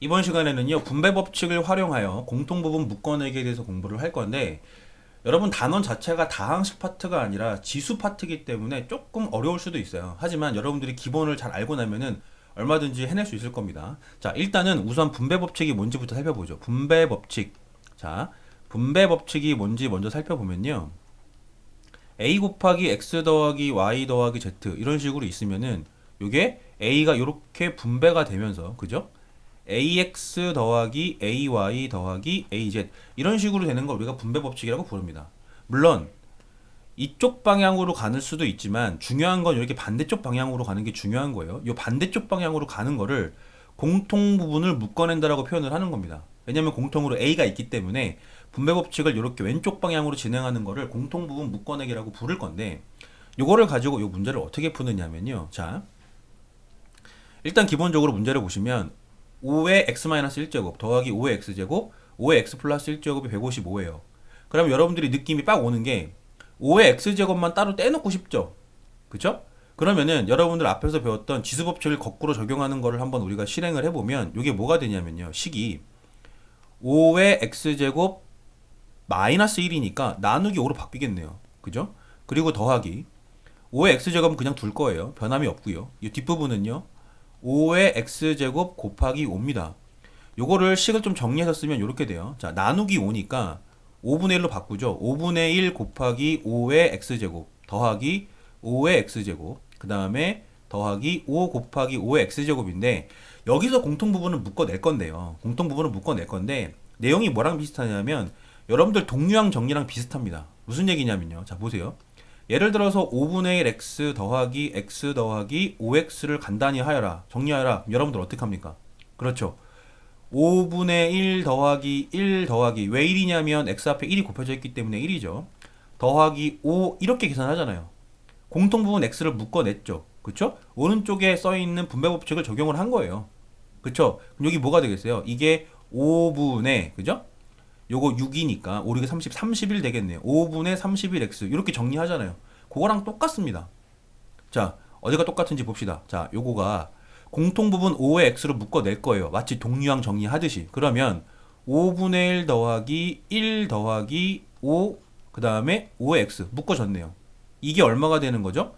이번 시간에는요, 분배 법칙을 활용하여 공통부분 묶어내기에 대해서 공부를 할 건데, 여러분 단원 자체가 다항식 파트가 아니라 지수 파트이기 때문에 조금 어려울 수도 있어요. 하지만 여러분들이 기본을 잘 알고 나면은 얼마든지 해낼 수 있을 겁니다. 자, 일단은 우선 분배 법칙이 뭔지부터 살펴보죠. 분배 법칙. 자, 분배 법칙이 뭔지 먼저 살펴보면요. a 곱하기 x 더하기 y 더하기 z 이런 식으로 있으면은 요게 a가 이렇게 분배가 되면서, 그죠? ax 더하기 ay 더하기 az 이런 식으로 되는 걸 우리가 분배 법칙이라고 부릅니다. 물론 이쪽 방향으로 가는 수도 있지만 중요한 건 이렇게 반대쪽 방향으로 가는 게 중요한 거예요. 이 반대쪽 방향으로 가는 거를 공통 부분을 묶어낸다라고 표현을 하는 겁니다. 왜냐면 공통으로 a가 있기 때문에 분배 법칙을 이렇게 왼쪽 방향으로 진행하는 거를 공통 부분 묶어내기라고 부를 건데, 요거를 가지고 이 문제를 어떻게 푸느냐면요. 자, 일단 기본적으로 문제를 보시면 5의 x-1제곱 더하기 5의 x제곱 5의 x 플러스 1제곱이 155예요. 그럼 여러분들이 느낌이 빡 오는 게 5의 x제곱만 따로 떼놓고 싶죠? 그쵸? 그러면은 여러분들 앞에서 배웠던 지수법칙을 거꾸로 적용하는 거를 한번 우리가 실행을 해보면 이게 뭐가 되냐면요. 식이 5의 x제곱 마이너스 1이니까 나누기 5로 바뀌겠네요. 그죠? 그리고 더하기 5의 x제곱은 그냥 둘 거예요. 변함이 없고요. 이 뒷부분은요. 5의 x제곱 곱하기 5입니다. 요거를 식을 좀 정리해서 쓰면 이렇게 돼요. 자, 나누기 5니까 5분의 1로 바꾸죠. 5분의 1 곱하기 5의 x제곱 더하기 5의 x제곱 그 다음에 더하기 5 곱하기 5의 x제곱인데, 여기서 공통부분을 묶어낼 건데요. 공통부분을 묶어낼 건데 내용이 뭐랑 비슷하냐면 여러분들 동류항 정리랑 비슷합니다. 무슨 얘기냐면요. 자, 보세요. 예를 들어서 5분의 1 x 더하기 5x를 간단히 하여라, 정리하여라. 여러분들 어떻게 합니까? 그렇죠. 5분의 1 더하기 1 더하기, 왜 1이냐면 x 앞에 1이 곱해져 있기 때문에 1이죠. 더하기 5 이렇게 계산하잖아요. 공통부분 x를 묶어냈죠. 그쵸? 오른쪽에 써있는 분배법칙을 적용을 한 거예요. 그쵸? 그럼 여기 뭐가 되겠어요? 이게 5분의, 그죠? 요거 6이니까 5, 6에 30, 31 되겠네요. 5분의 31x 이렇게 정리하잖아요. 그거랑 똑같습니다. 자, 어디가 똑같은지 봅시다. 자, 요거가 공통부분 5의 x로 묶어낼 거예요. 마치 동류항 정리하듯이. 그러면 5분의 1 더하기 1 더하기 5, 그 다음에 5의 x 묶어졌네요. 이게 얼마가 되는 거죠?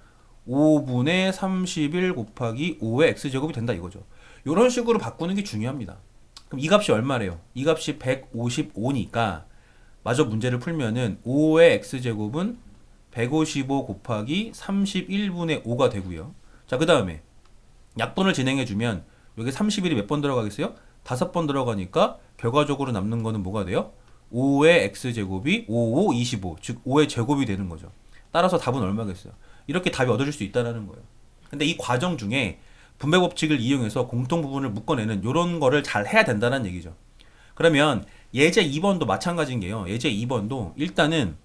5분의 31 곱하기 5의 x제곱이 된다 이거죠. 이런 식으로 바꾸는 게 중요합니다. 그럼 이 값이 얼마래요? 이 값이 155니까 마저 문제를 풀면은 5의 x제곱은 155 곱하기 31분의 5가 되고요. 자, 그 다음에 약분을 진행해주면 여기 31이 몇 번 들어가겠어요? 5번 들어가니까 결과적으로 남는 거는 뭐가 돼요? 5의 x제곱이 5, 5, 25, 즉 5의 제곱이 되는 거죠. 따라서 답은 얼마겠어요? 이렇게 답이 얻어질 수 있다는 거예요. 근데 이 과정 중에 분배 법칙을 이용해서 공통 부분을 묶어내는 이런 거를 잘 해야 된다는 얘기죠. 그러면 예제 2번도 마찬가지인 게요. 예제 2번도 일단은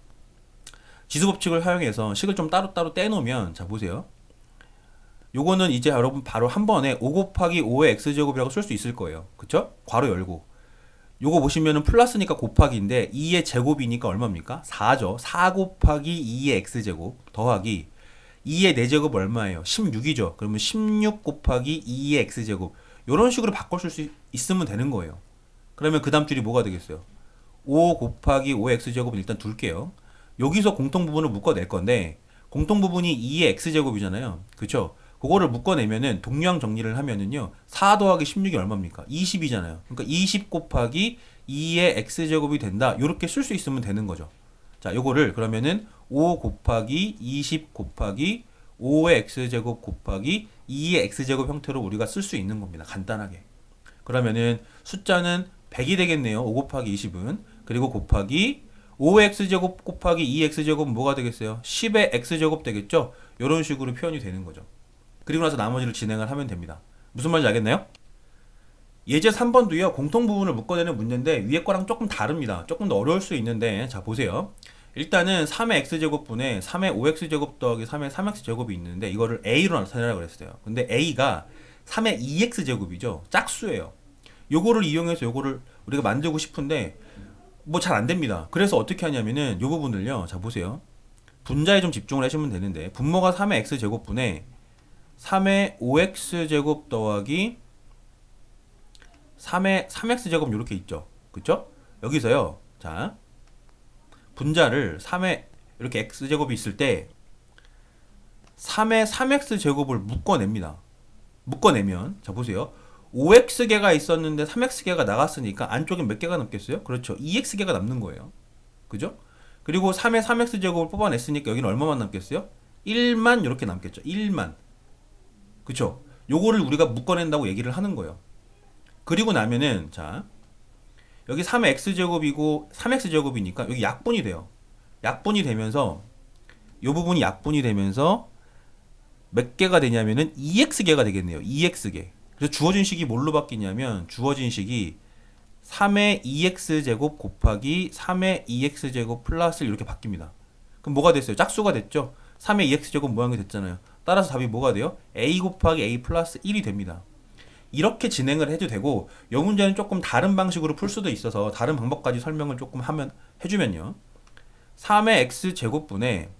지수 법칙을 활용해서 식을 좀 따로따로 떼놓으면, 자, 보세요. 요거는 이제 여러분 바로 한 번에 5 곱하기 5의 x제곱이라고 쓸 수 있을 거예요. 그쵸? 괄호 열고. 요거 보시면은 플러스니까 곱하기인데 2의 제곱이니까 얼마입니까? 4죠. 4 곱하기 2의 x제곱 더하기 2의 4제곱 얼마예요? 16이죠. 그러면 16 곱하기 2의 x제곱 요런 식으로 바꿔 쓸 수 있으면 되는 거예요. 그러면 그 다음 줄이 뭐가 되겠어요? 5 곱하기 5의 x제곱은 일단 둘게요. 여기서 공통부분을 묶어낼 건데 공통부분이 2의 x제곱이잖아요. 그쵸? 그거를 묶어내면은 동류항 정리를 하면은요 4 더하기 16이 얼마입니까? 20이잖아요. 그러니까 20 곱하기 2의 x제곱이 된다. 요렇게 쓸 수 있으면 되는 거죠. 자, 요거를 그러면은 5 곱하기 20 곱하기 5의 x제곱 곱하기 2의 x제곱 형태로 우리가 쓸 수 있는 겁니다. 간단하게. 그러면은 숫자는 100이 되겠네요. 5 곱하기 20은. 그리고 곱하기 5의 x제곱 곱하기 2의 x제곱은 뭐가 되겠어요? 10의 x제곱 되겠죠? 이런 식으로 표현이 되는 거죠. 그리고 나서 나머지를 진행을 하면 됩니다. 무슨 말인지 알겠나요? 예제 3번도요. 공통 부분을 묶어내는 문제인데 위에 거랑 조금 다릅니다. 조금 더 어려울 수 있는데, 자, 보세요. 일단은 3의 x제곱분에 3의 5x제곱 더하기 3의 3x제곱이 있는데 이거를 a로 나타내라 그랬어요. 근데 a가 3의 2x제곱이죠. 짝수예요. 요거를 이용해서 요거를 우리가 만들고 싶은데 뭐 잘 안 됩니다. 그래서 어떻게 하냐면은 요 부분을요. 자, 보세요. 분자에 좀 집중을 하시면 되는데 분모가 3의 x제곱분에 3의 5x제곱 더하기 3의 3x제곱 이렇게 있죠. 그쵸? 여기서요. 자, 분자를 3의 이렇게 x제곱이 있을 때 3의 3x제곱을 묶어냅니다. 묶어내면 자 보세요. 5x개가 있었는데 3x개가 나갔으니까 안쪽에 몇 개가 남겠어요? 그렇죠. 2x개가 남는 거예요. 그죠? 그리고 3의 3x제곱을 뽑아냈으니까 여기는 얼마만 남겠어요? 1만 이렇게 남겠죠. 1만. 그쵸? 요거를 우리가 묶어낸다고 얘기를 하는 거예요. 그리고 나면은 자 여기 3의 x제곱이고 3x제곱이니까 여기 약분이 돼요. 약분이 되면서 요 부분이 약분이 되면서 몇 개가 되냐면은 2x개가 되겠네요. 2x개. 그래서 주어진 식이 뭘로 바뀌냐면 주어진 식이 3의 2x제곱 곱하기 3의 2x제곱 플러스 이렇게 바뀝니다. 그럼 뭐가 됐어요? 짝수가 됐죠? 3의 2x제곱 모양이 됐잖아요. 따라서 답이 뭐가 돼요? a 곱하기 a 플러스 1이 됩니다. 이렇게 진행을 해도 되고 이 문제는 조금 다른 방식으로 풀 수도 있어서 다른 방법까지 설명을 조금 해주면요. 3의 x제곱분에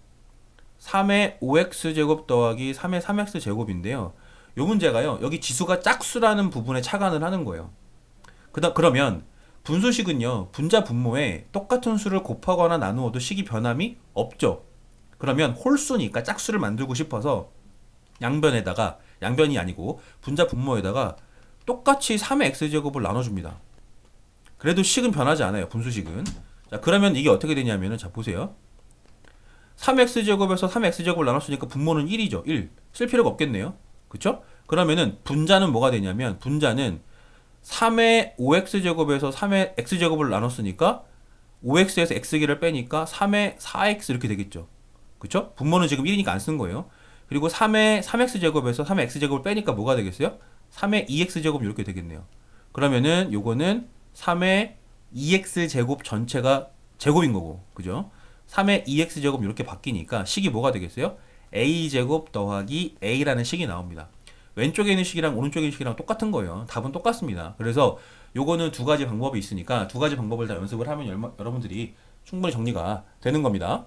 3의 5x제곱 더하기 3의 3x제곱인데요. 이 문제가요. 여기 지수가 짝수라는 부분에 착안을 하는 거예요. 그러면 분수식은요. 분자 분모에 똑같은 수를 곱하거나 나누어도 식이 변함이 없죠. 그러면 홀수니까 짝수를 만들고 싶어서 양변이 아니고 분자 분모에다가 똑같이 3의 x제곱을 나눠줍니다. 그래도 식은 변하지 않아요. 분수식은. 자, 그러면 이게 어떻게 되냐면은 자 보세요. 3x제곱에서 3x제곱을 나눴으니까 분모는 1이죠. 1. 쓸 필요가 없겠네요. 그쵸? 그러면은 분자는 뭐가 되냐면 분자는 3의 5x제곱에서 3의 x제곱을 나눴으니까 5x에서 x기를 빼니까 3의 4x 이렇게 되겠죠. 그쵸? 분모는 지금 1이니까 안 쓴 거예요. 그리고 3의 3x제곱에서 3의 x제곱을 빼니까 뭐가 되겠어요? 3의 2x제곱 이렇게 되겠네요. 그러면은 요거는 3의 2x제곱 전체가 제곱인 거고. 그죠? 3의 2x제곱 이렇게 바뀌니까 식이 뭐가 되겠어요? a제곱 더하기 a라는 식이 나옵니다. 왼쪽에 있는 식이랑 오른쪽에 있는 식이랑 똑같은 거예요. 답은 똑같습니다. 그래서 요거는 두 가지 방법이 있으니까 두 가지 방법을 다 연습을 하면 여러분들이 충분히 정리가 되는 겁니다.